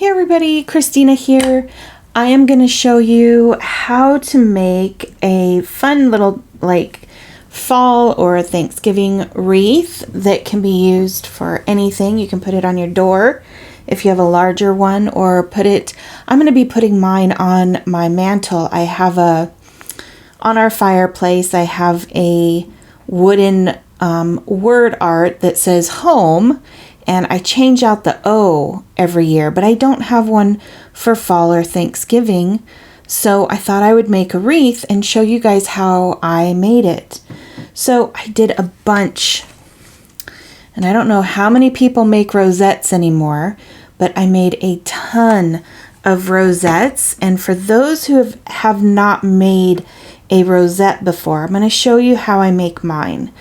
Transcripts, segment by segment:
Hey everybody, Christina here. I am going to show you how to make a fun little fall or Thanksgiving wreath that can be used for anything. You can put it on your door if you have a larger one, or I'm going to be putting mine on my mantle. On our fireplace, I have a wooden word art that says home, and I change out the O every year, but I don't have one for fall or Thanksgiving. So I thought I would make a wreath and show you guys how I made it. So I did a bunch, and I don't know how many people make rosettes anymore, but I made a ton of rosettes. And for those who have not made a rosette before, I'm going to show you how I make mine.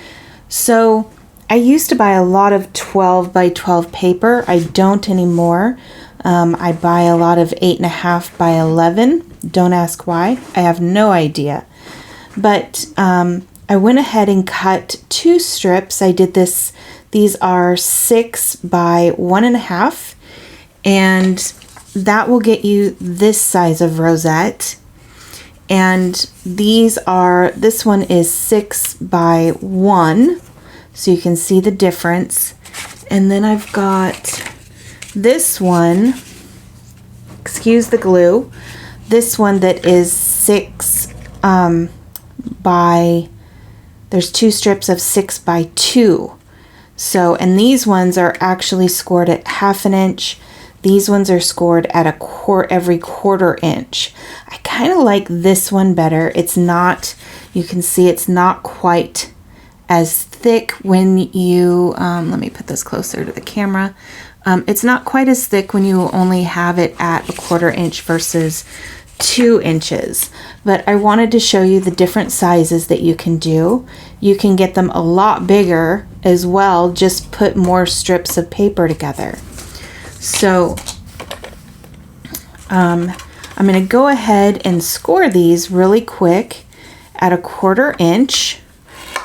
So I used to buy a lot of 12 by 12 paper. I don't anymore. I buy a lot of 8.5 by 11. Don't ask why. I have no idea. But I went ahead and cut 2 strips. I did this. These are 6 by 1.5. And that will get you this size of rosette. And this one is 6 by 1. So you can see the difference. And then I've got this one, excuse the glue, this one that is 6 there's 2 strips of 6 by 2. So, and these ones are actually scored at 1/2 inch. These ones are scored at every 1/4 inch. I kind of like this one better. It's not, you can see it's not quite as thick when you, let me put this closer to the camera. It's not quite as thick when you only have it at 1/4 inch versus 2 inches. But I wanted to show you the different sizes that you can do. You can get them a lot bigger as well. Just put more strips of paper together. So I'm going to go ahead and score these really quick at 1/4 inch.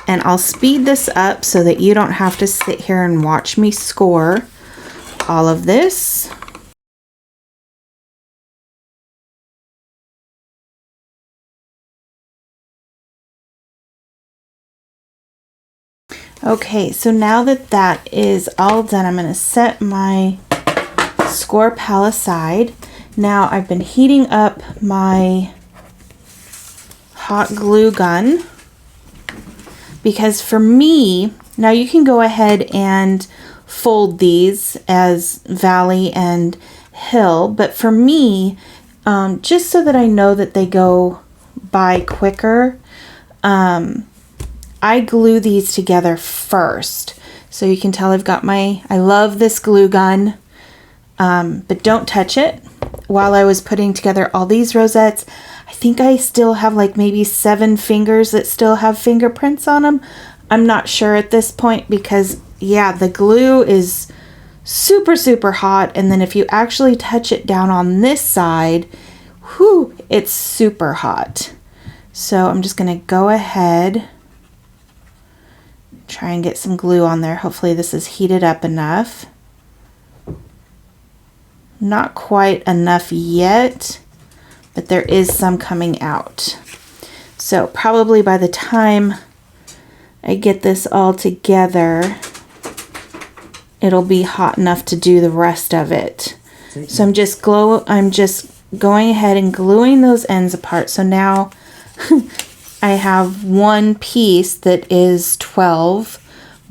And I'll speed this up so that you don't have to sit here and watch me score all of this. Okay, so now that that is all done, I'm going to set my score pal aside. Now I've been heating up my hot glue gun. Because for me, now you can go ahead and fold these as valley and hill, but for me, just so that I know that they go by quicker, I glue these together first. So you can tell I love this glue gun, but don't touch it. While I was putting together all these rosettes, I think I still have like maybe 7 fingers that still have fingerprints on them. I'm not sure at this point because, yeah, the glue is super, super hot. And then if you actually touch it down on this side, whew, it's super hot. So I'm just going to go ahead, try and get some glue on there. Hopefully this is heated up enough. Not quite enough yet, but there is some coming out. So probably by the time I get this all together, it'll be hot enough to do the rest of it. So I'm just going ahead and gluing those ends apart. So now I have one piece that is 12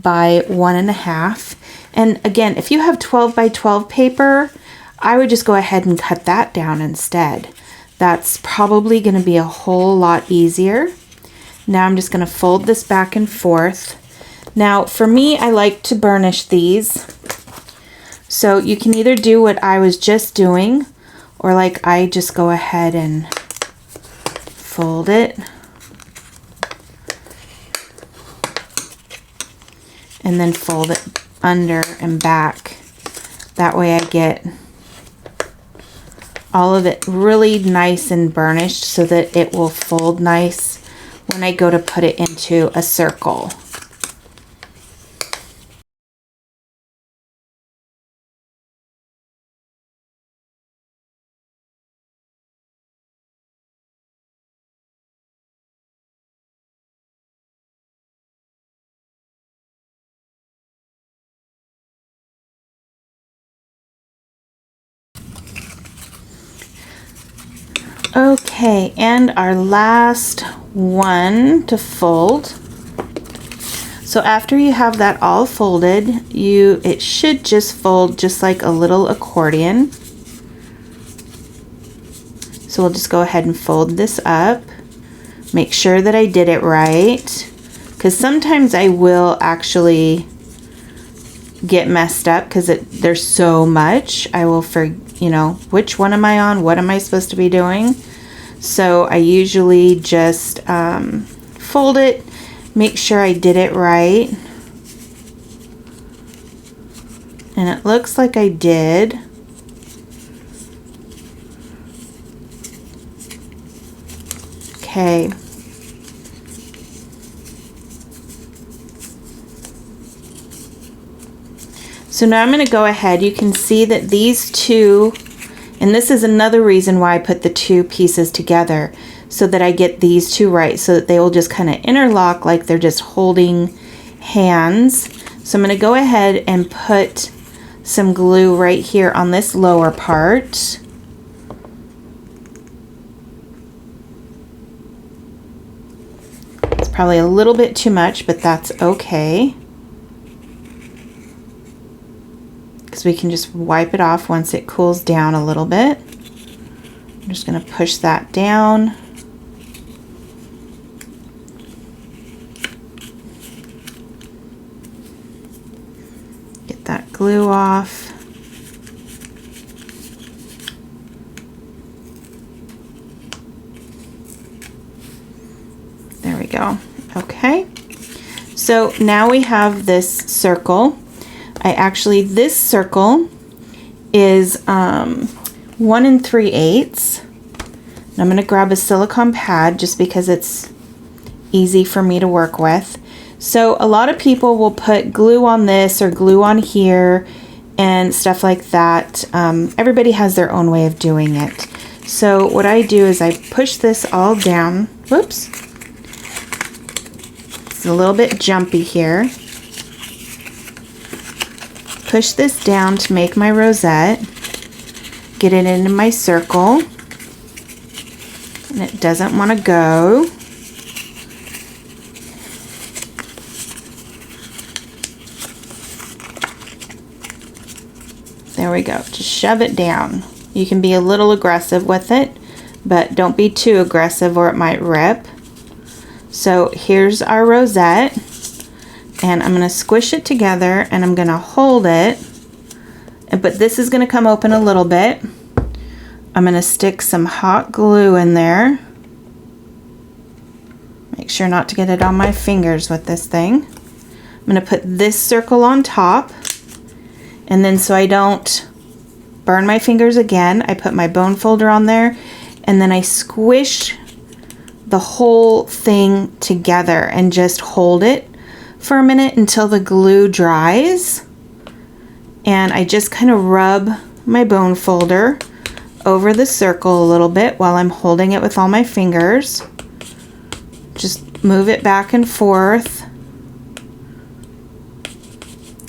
by 1.5. And again, if you have 12 by 12 paper, I would just go ahead and cut that down instead. That's probably going to be a whole lot easier. Now I'm just going to fold this back and forth. Now for me, I like to burnish these. So you can either do what I was just doing, or like I just go ahead and fold it. And then fold it under and back. That way I get all of it really nice and burnished so that it will fold nice when I go to put it into a circle. Okay, and our last one to fold. So after you have that all folded, it should just fold just like a little accordion. So we'll just go ahead and fold this up. Make sure that I did it right, because sometimes I will actually get messed up because there's so much. I will which one am I on? What am I supposed to be doing? So I usually just fold it, make sure I did it right. And it looks like I did. Okay. So now I'm going to go ahead. You can see that these two, and this is another reason why I put the two pieces together, so that I get these two right, so that they will just kind of interlock like they're just holding hands. So I'm going to go ahead and put some glue right here on this lower part. It's probably a little bit too much, but that's okay, because we can just wipe it off once it cools down a little bit. I'm just going to push that down. Get that glue off. There we go. Okay. So now we have this circle. This circle is 1 3/8. I'm going to grab a silicone pad just because it's easy for me to work with. So a lot of people will put glue on this or glue on here and stuff like that. Everybody has their own way of doing it. So what I do is I push this all down. Whoops. It's a little bit jumpy here. Push this down to make my rosette, get it into my circle, and it doesn't want to go. There we go, just shove it down. You can be a little aggressive with it, but don't be too aggressive or it might rip. So here's our rosette. And I'm going to squish it together and I'm going to hold it, but this is going to come open a little bit. I'm going to stick some hot glue in there. Make sure not to get it on my fingers with this thing. I'm going to put this circle on top, and then so I don't burn my fingers again, I put my bone folder on there, and then I squish the whole thing together and just hold it for a minute until the glue dries. And I just kind of rub my bone folder over the circle a little bit while I'm holding it with all my fingers. Just move it back and forth.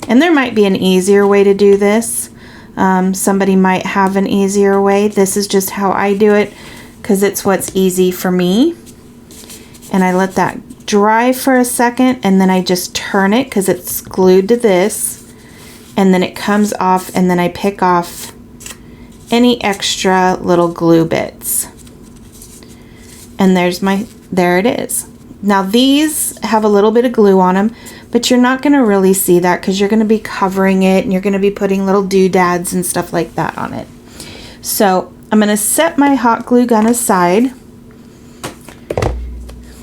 And there might be an easier way to do this. Somebody might have an easier way. This is just how I do it because it's what's easy for me. And I let that dry for a second, and then I just turn it because it's glued to this, and then it comes off, and then I pick off any extra little glue bits. And there it is. Now these have a little bit of glue on them, but you're not going to really see that because you're going to be covering it and you're going to be putting little doodads and stuff like that on it. So I'm going to set my hot glue gun aside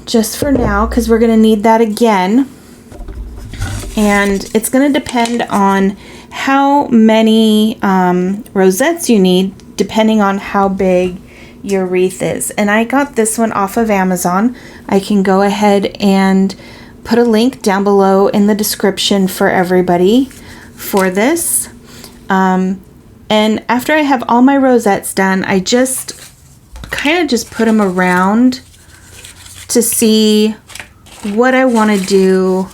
just for now because we're going to need that again. And it's going to depend on how many rosettes you need depending on how big your wreath is. And I got this one off of Amazon. I can go ahead and put a link down below in the description for everybody for this. And after I have all my rosettes done, I just kind of just put them around to see what I want to do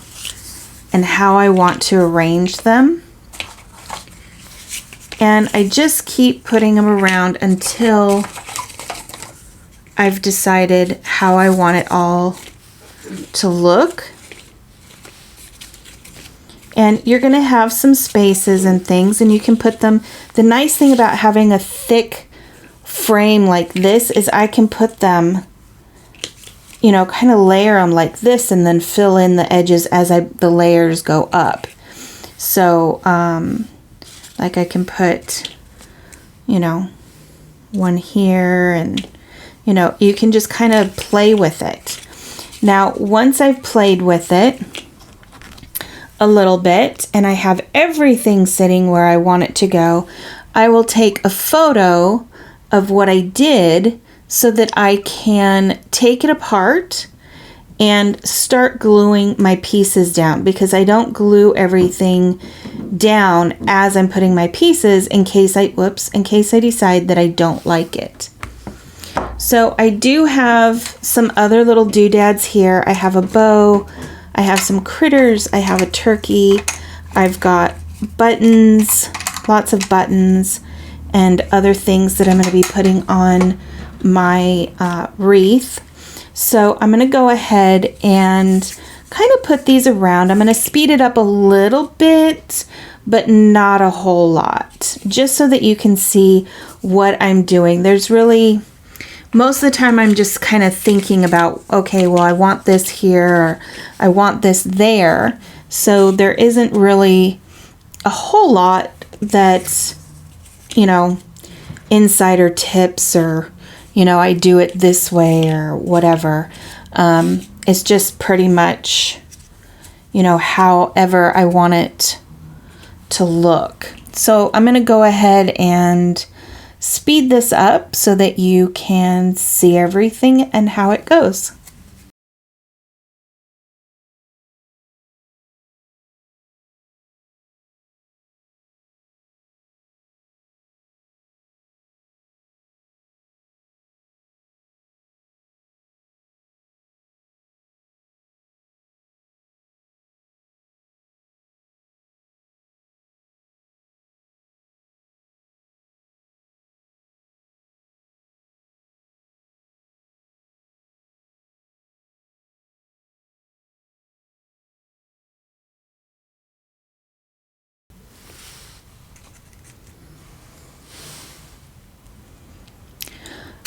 and how I want to arrange them. And I just keep putting them around until I've decided how I want it all to look. And you're going to have some spaces and things, and you can put them. The nice thing about having a thick frame like this is I can put them, you know, kind of layer them like this and then fill in the edges as the layers go up. So, like I can put, you know, one here, and, you know, you can just kind of play with it. Now, once I've played with it a little bit and I have everything sitting where I want it to go, I will take a photo of what I did so that I can take it apart and start gluing my pieces down, because I don't glue everything down as I'm putting my pieces in case I decide that I don't like it. So I do have some other little doodads here. I have a bow, I have some critters, I have a turkey, I've got buttons, lots of buttons, and other things that I'm going to be putting on my wreath. So I'm going to go ahead and kind of put these around. I'm going to speed it up a little bit, but not a whole lot, just so that you can see what I'm doing. There's really, most of the time I'm just kind of thinking about, okay, well, I want this here, or I want this there. So there isn't really a whole lot that's, you know, insider tips, or, you know, I do it this way or whatever. It's just pretty much, you know, however I want it to look. So I'm going to go ahead and speed this up so that you can see everything and how it goes.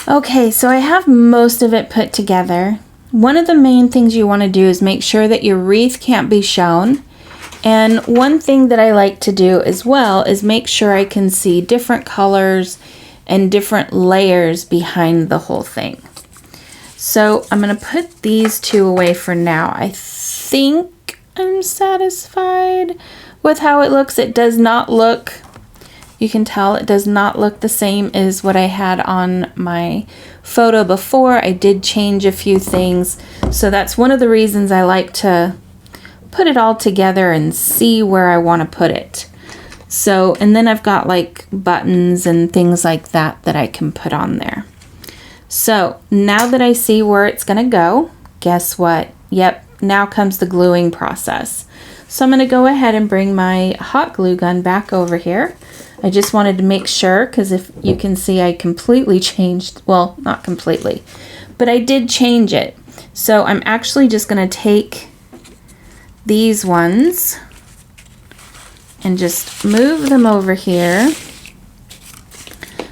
Okay, so I have most of it put together. One of the main things you want to do is make sure that your wreath can't be shown. And one thing that I like to do as well is make sure I can see different colors and different layers behind the whole thing. So I'm going to put these two away for now. I think I'm satisfied with how it looks. It does not look, you can tell it does not look the same as what I had on my photo before. I did change a few things. So that's one of the reasons I like to put it all together and see where I want to put it. So, and then I've got like buttons and things like that that I can put on there. So now that I see where it's going to go, guess what? Yep, now comes the gluing process. So I'm going to go ahead and bring my hot glue gun back over here. I just wanted to make sure, because if you can see I completely changed, well, not completely, but I did change it. So I'm actually just going to take these ones and just move them over here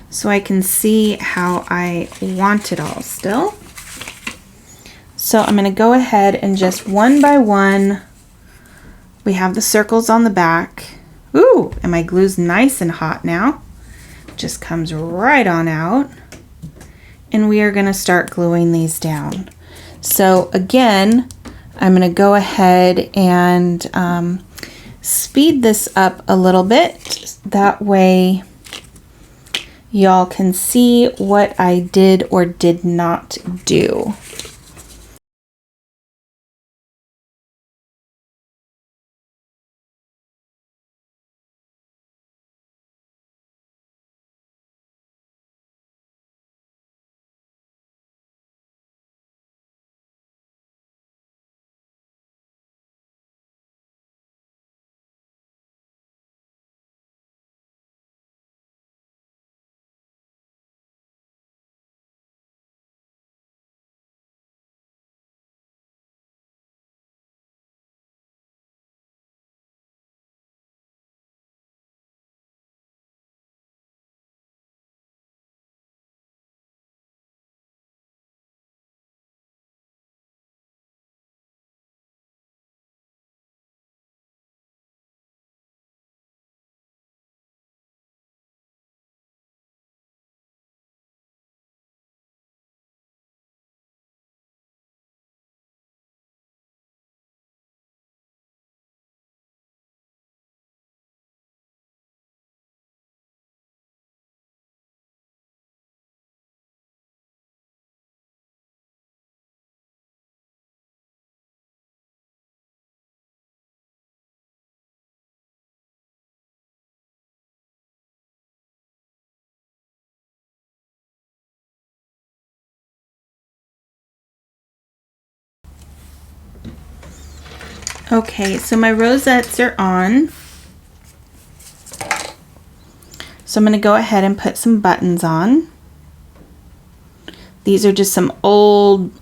so I can see how I want it all still. So I'm going to go ahead and just one by one, we have the circles on the back. Ooh, and my glue's nice and hot now. Just comes right on out. And we are going to start gluing these down. So again, I'm going to go ahead and speed this up a little bit. That way y'all can see what I did or did not do. Okay, so my rosettes are on. So I'm going to go ahead and put some buttons on. These are just some old,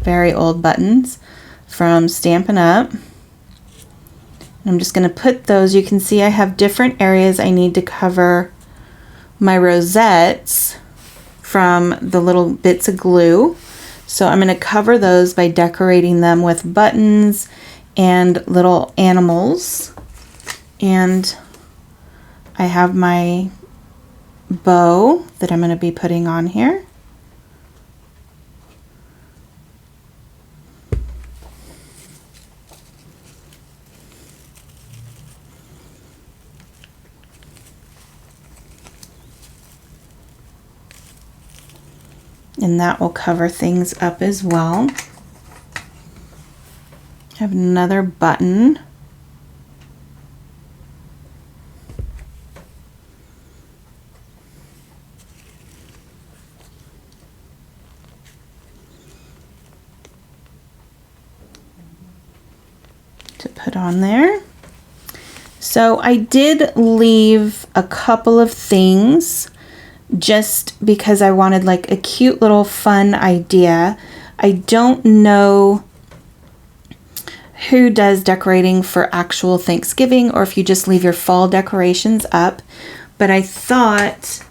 very old buttons from Stampin' Up. I'm just going to put those. You can see I have different areas I need to cover my rosettes from the little bits of glue. So I'm going to cover those by decorating them with buttons and little animals. And I have my bow that I'm going to be putting on here. And that will cover things up as well. I have another button. To put on there. So I did leave a couple of things just because I wanted like a cute little fun idea. I don't know who does decorating for actual Thanksgiving or if you just leave your fall decorations up, but I thought,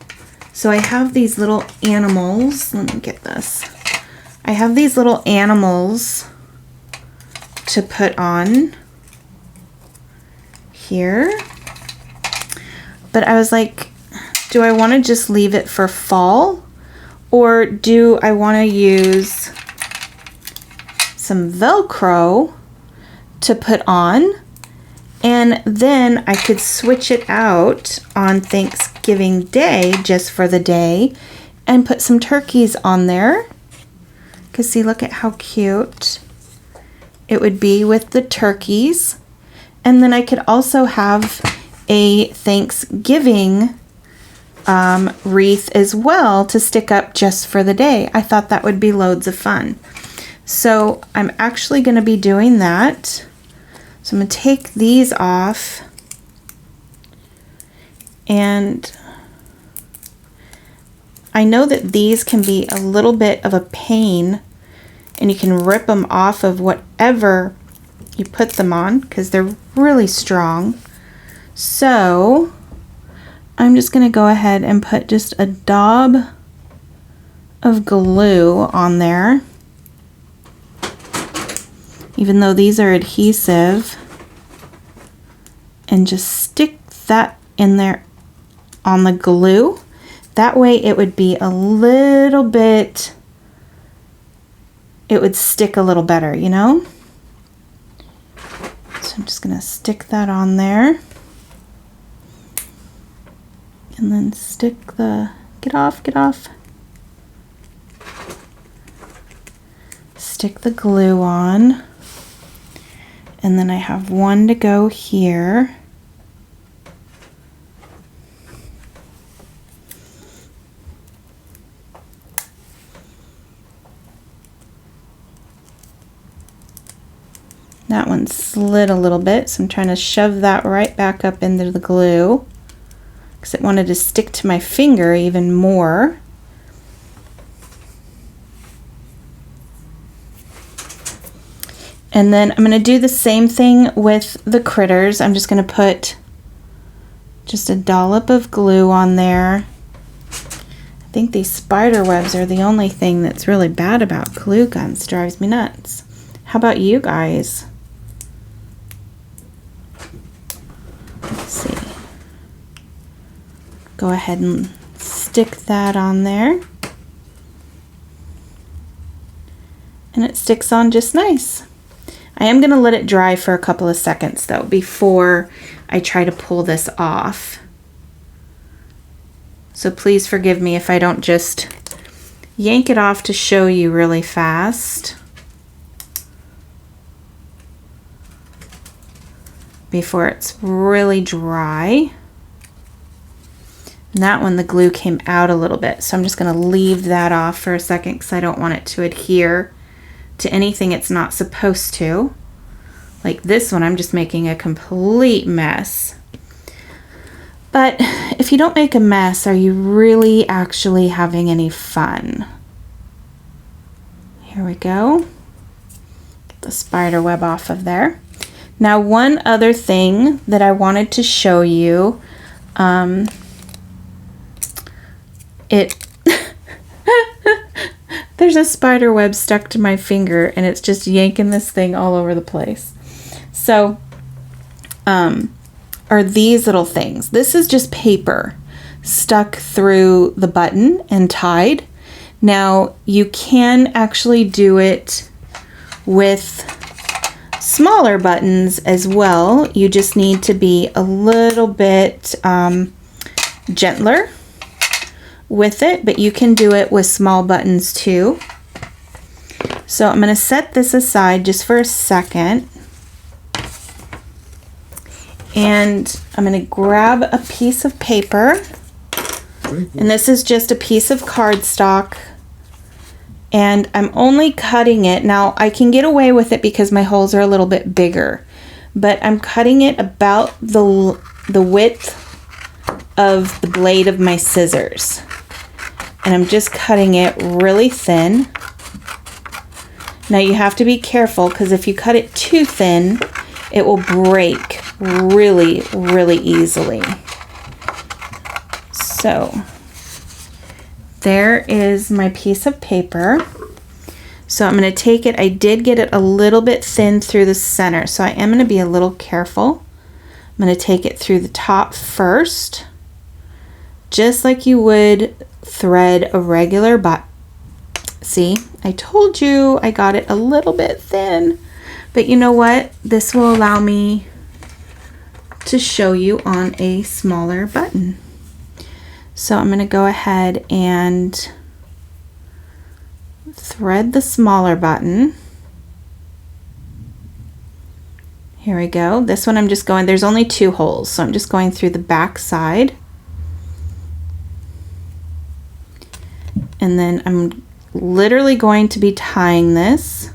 so I have these little animals. Let me get this. I have these little animals to put on here, but I was like, do I want to just leave it for fall, or do I want to use some Velcro to put on, and then I could switch it out on Thanksgiving Day just for the day and put some turkeys on there? Because see, look at how cute it would be with the turkeys. And then I could also have a Thanksgiving wreath as well to stick up just for the day. I thought that would be loads of fun. So I'm actually going to be doing that. So I'm going to take these off, and I know that these can be a little bit of a pain, and you can rip them off of whatever you put them on because they're really strong. So I'm just going to go ahead and put just a daub of glue on there. Even though these are adhesive, and just stick that in there on the glue. That way it would be a little bit, it would stick a little better, you know? So I'm just gonna stick that on there. And then stick the, get off. Stick the glue on. And then I have one to go here. That one slid a little bit, so I'm trying to shove that right back up into the glue because it wanted to stick to my finger even more. And then I'm going to do the same thing with the critters. I'm just going to put just a dollop of glue on there. I think these spider webs are the only thing that's really bad about glue guns. Drives me nuts. How about you guys? Let's see. Go ahead and stick that on there. And it sticks on just nice. I am going to let it dry for a couple of seconds though before I try to pull this off. So please forgive me if I don't just yank it off to show you really fast before it's really dry. And that one, the glue came out a little bit, so I'm just going to leave that off for a second because I don't want it to adhere to anything it's not supposed to. Like this one, I'm just making a complete mess. But if you don't make a mess, are you really actually having any fun? Here we go. Get the spider web off of there. Now, one other thing that I wanted to show you, there's a spider web stuck to my finger and it's just yanking this thing all over the place. So, are these little things. This is just paper stuck through the button and tied. Now, you can actually do it with smaller buttons as well. You just need to be a little bit gentler with it, but you can do it with small buttons too. So I'm going to set this aside just for a second. And I'm going to grab a piece of paper. And this is just a piece of cardstock. And I'm only cutting it. Now, I can get away with it because my holes are a little bit bigger. But I'm cutting it about the width of the blade of my scissors. And I'm just cutting it really thin. Now, you have to be careful because if you cut it too thin, it will break really, really easily. So there is my piece of paper. So I'm going to take it. I did get it a little bit thin through the center, so I am going to be a little careful. I'm going to take it through the top first, just like you would thread a regular button. See, I told you I got it a little bit thin, but you know what? This will allow me to show you on a smaller button. So I'm going to go ahead and thread the smaller button. Here we go. This one I'm just going, there's only 2 holes, so I'm just going through the back side. And then I'm literally going to be tying this.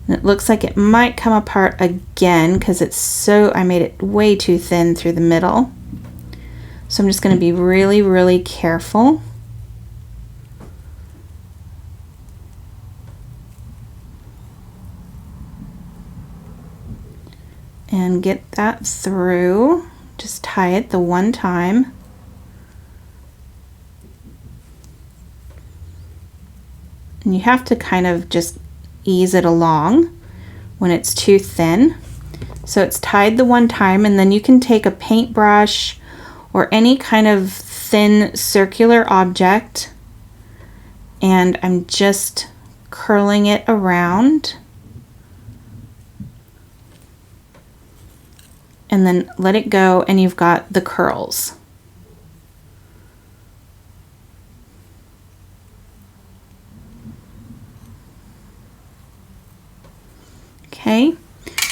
And it looks like it might come apart again because I made it way too thin through the middle. So I'm just going to be really, really careful. And get that through. Just tie it the one time. And you have to kind of just ease it along when it's too thin. So it's tied the one time, and then you can take a paintbrush or any kind of thin circular object, and I'm just curling it around. And then let it go, and you've got the curls. Okay,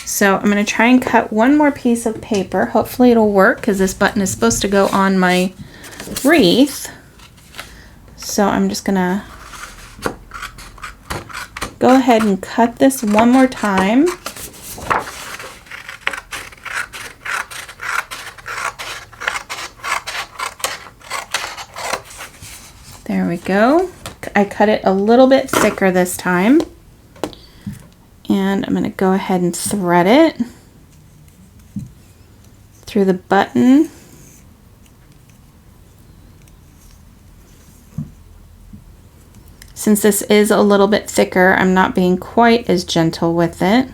so I'm going to try and cut one more piece of paper. Hopefully it'll work because this button is supposed to go on my wreath. So I'm just going to go ahead and cut this one more time. There we go. I cut it a little bit thicker this time. And I'm going to go ahead and thread it through the button. Since this is a little bit thicker, I'm not being quite as gentle with it.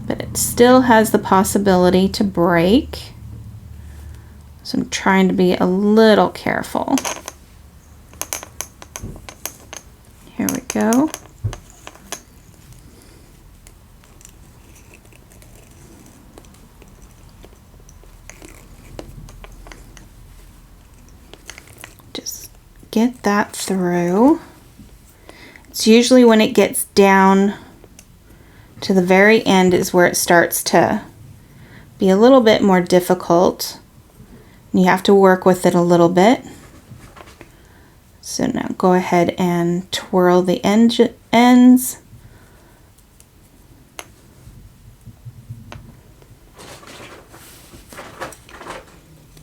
But it still has the possibility to break. So I'm trying to be a little careful. Here we go. Just get that through. It's usually when it gets down to the very end is where it starts to be a little bit more difficult. And you have to work with it a little bit. So now go ahead and twirl the ends. And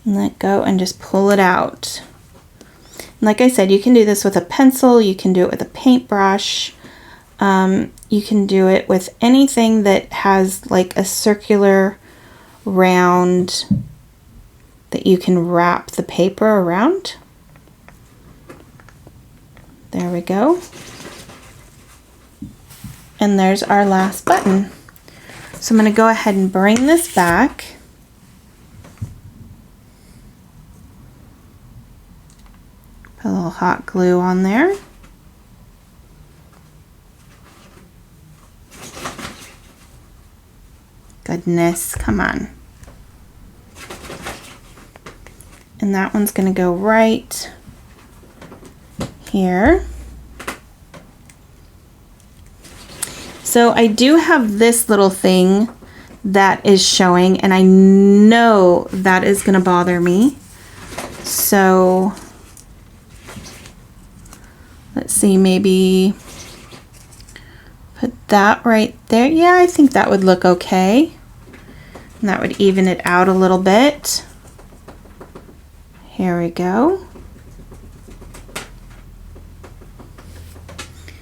let go and just pull it out. And like I said, you can do this with a pencil, you can do it with a paintbrush, you can do it with anything that has like a circular round that you can wrap the paper around. There we go. And there's our last button. So I'm going to go ahead and bring this back. Put a little hot glue on there. Goodness, come on. And that one's going to go right here. So I do have this little thing that is showing, and I know that is going to bother me. So let's see, maybe put that right there. Yeah, I think that would look okay. And that would even it out a little bit. Here we go.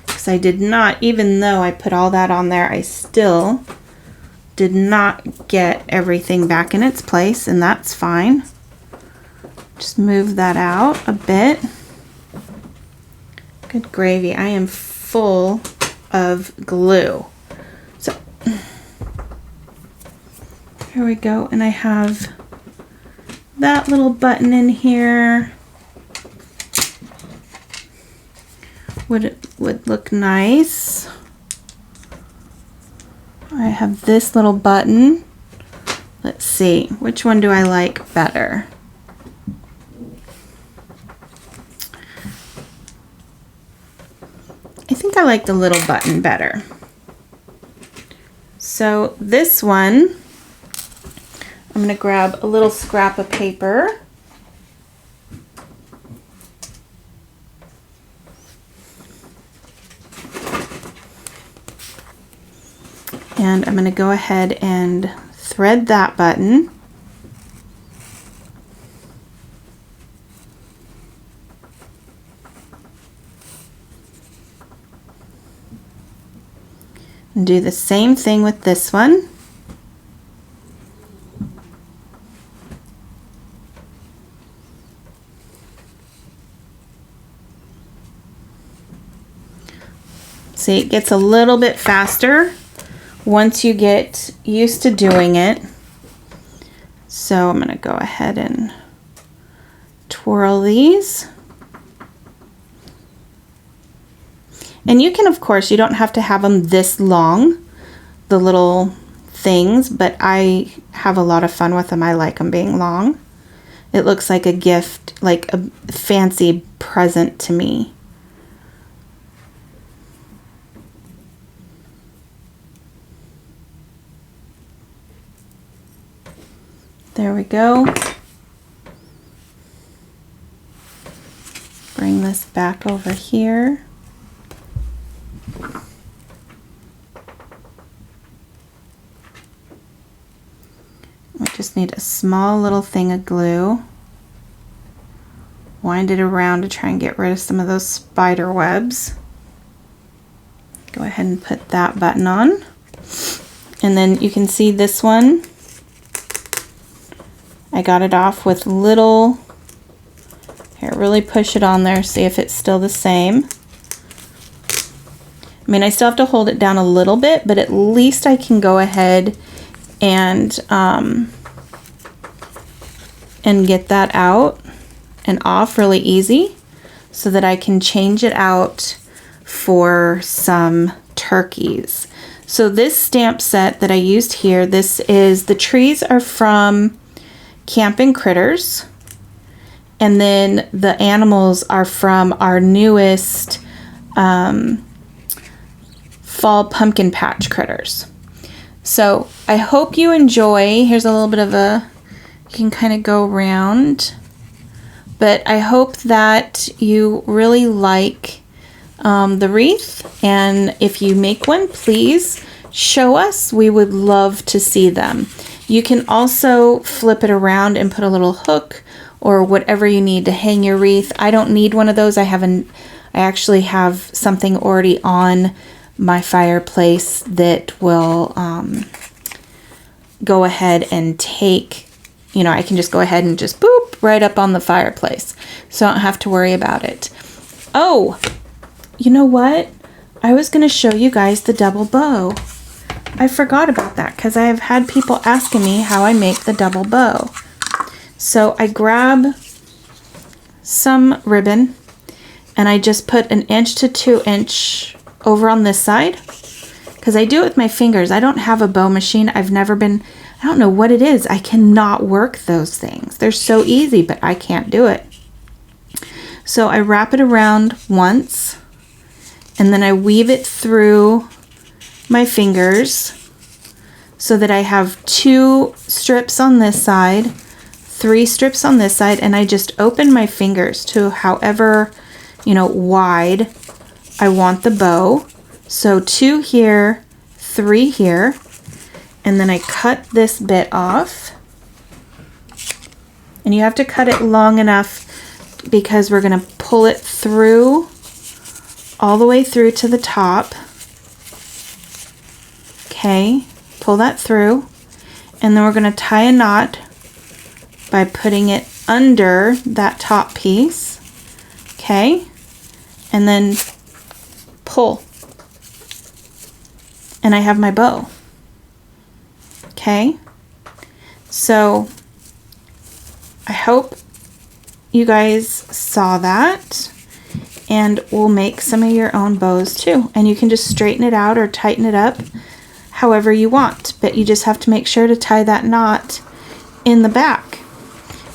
Because I did not, even though I put all that on there, I still did not get everything back in its place, and that's fine. Just move that out a bit. Good gravy. I am full of glue. So here we go, and I have that little button in here. Would look nice. I have this little button. Let's see, which one do I like better? I think I like the little button better. So this one, I'm going to grab a little scrap of paper. And I'm going to go ahead and thread that button. And do the same thing with this one. See, it gets a little bit faster once you get used to doing it. So I'm going to go ahead and twirl these. And you can, of course, you don't have to have them this long, the little things, but I have a lot of fun with them. I like them being long. It looks like a gift, like a fancy present to me. There we go. Bring this back over here. We just need a small little thing of glue. Wind it around to try and get rid of some of those spider webs. Go ahead and put that button on. And then you can see this one. I got it off with little, here, really push it on there, see if it's still the same. I mean, I still have to hold it down a little bit, but at least I can go ahead and get that out and off really easy so that I can change it out for some turkeys. So this stamp set that I used here, the trees are from Camping Critters, and then the animals are from our newest fall pumpkin patch critters. So I hope you enjoy. Here's a little bit of you can kind of go around But I hope that you really like the wreath, and if you make one, please show us. We would love to see them. You can also flip it around and put a little hook or whatever you need to hang your wreath. I don't need one of those. I actually have something already on my fireplace that will go ahead and take, you know, I can just go ahead and just boop right up on the fireplace, so I don't have to worry about it. Oh, you know what? I was going to show you guys the double bow. I forgot about that because I have had people asking me how I make the double bow. So I grab some ribbon and I just put 1 inch to 2 inch over on this side, because I do it with my fingers. I don't have a bow machine. I don't know what it is. I cannot work those things. They're so easy, but I can't do it. So I wrap it around once and then I weave it through my fingers so that I have 2 strips on this side, 3 strips on this side, and I just open my fingers to however, you know, wide I want the bow. So 2 here, 3 here, and then I cut this bit off. And you have to cut it long enough because we're going to pull it through all the way through to the top. Okay, pull that through, and then we're going to tie a knot by putting it under that top piece. Okay, and then pull, and I have my bow. Okay, so I hope you guys saw that, and we'll make some of your own bows too, and you can just straighten it out or tighten it up however you want, but you just have to make sure to tie that knot in the back.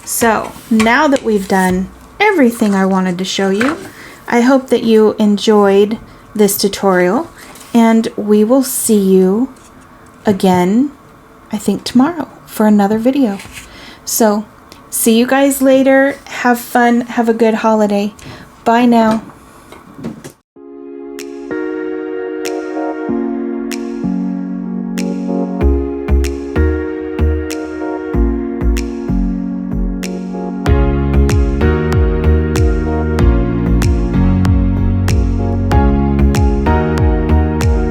So now that we've done everything I wanted to show you, I hope that you enjoyed this tutorial, and we will see you again, I think tomorrow, for another video. So see you guys later. Have fun. Have a good holiday. Bye now.